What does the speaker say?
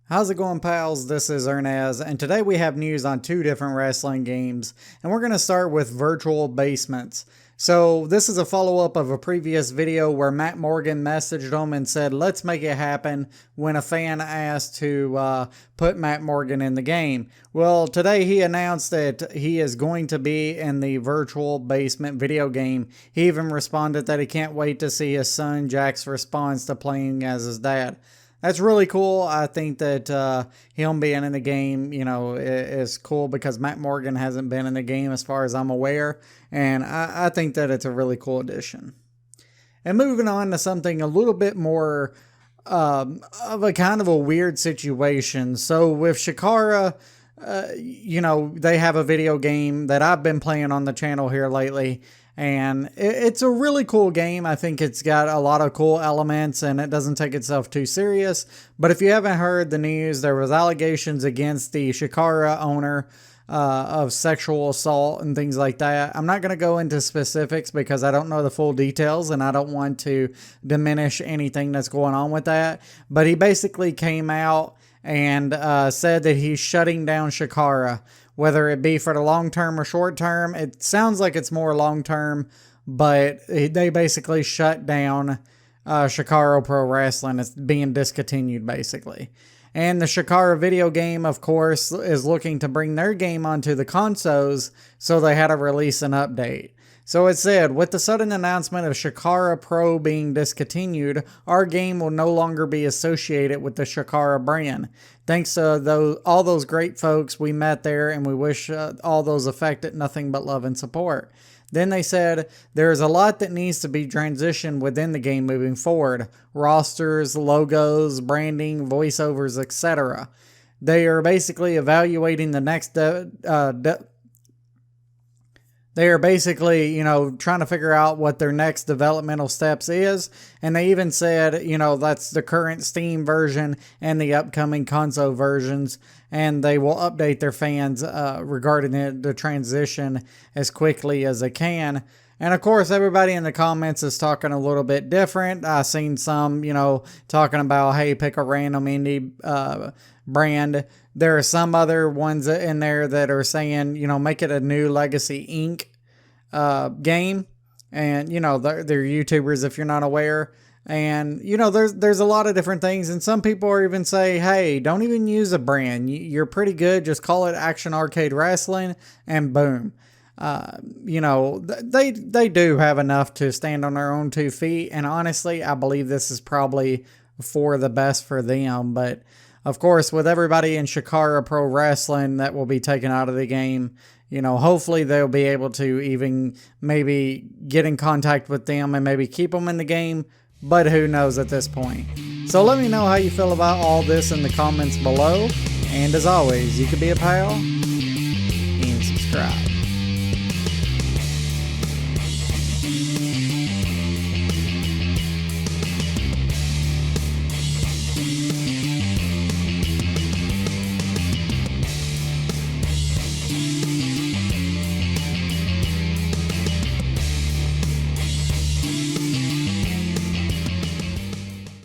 How's it going, pals? This is Ernez, and today we have news on two different wrestling games, and we're going to start with Virtual Basements. So this is a follow-up of a previous video where Matt Morgan messaged him and said, let's make it happen, when a fan asked to put Matt Morgan in the game. Well, today he announced that he is going to be in the Virtual Basement video game. He even responded that he can't wait to see his son Jack's response to playing as his dad. That's really cool. I think that him being in the game, is cool because Matt Morgan hasn't been in the game as far as I'm aware. And I think that it's a really cool addition. And moving on to something a little bit more of a kind of a weird situation. So with Chikara, they have a video game that I've been playing on the channel here lately. And it's a really cool game. I think it's got a lot of cool elements and it doesn't take itself too serious. But if you haven't heard the news, there was allegations against the Chikara owner of sexual assault and things like that. I'm not going to go into specifics because I don't know the full details and I don't want to diminish anything that's going on with that. But he basically came out and said that he's shutting down Chikara. Whether it be for the long term or short term, it sounds like it's more long term, but they basically shut down Chikara Pro Wrestling. It's being discontinued basically. And the Chikara video game, of course, is looking to bring their game onto the consoles, so they had to release an update. So it said, with the sudden announcement of Chikara Pro being discontinued, our game will no longer be associated with the Chikara brand. Thanks to all those great folks we met there, and we wish all those affected nothing but love and support. Then they said, there is a lot that needs to be transitioned within the game moving forward. Rosters, logos, branding, voiceovers, etc. They are basically evaluating the next They are basically, trying to figure out what their next developmental steps is. And they even said, that's the current Steam version and the upcoming console versions. And they will update their fans regarding the transition as quickly as they can. And of course, everybody in the comments is talking a little bit different. I've seen some, talking about, hey, pick a random indie brand. There are some other ones in there that are saying, make it a new Legacy Inc. Game. And, they're YouTubers if you're not aware. And, there's a lot of different things. And some people are even say, hey, don't even use a brand. You're pretty good. Just call it Action Arcade Wrestling and boom. They do have enough to stand on their own 2 feet. And honestly, I believe this is probably for the best for them. But of course, with everybody in Chikara Pro Wrestling that will be taken out of the game, hopefully they'll be able to even maybe get in contact with them and maybe keep them in the game. But who knows at this point. So let me know how you feel about all this in the comments below. And as always, you could be a pal and subscribe.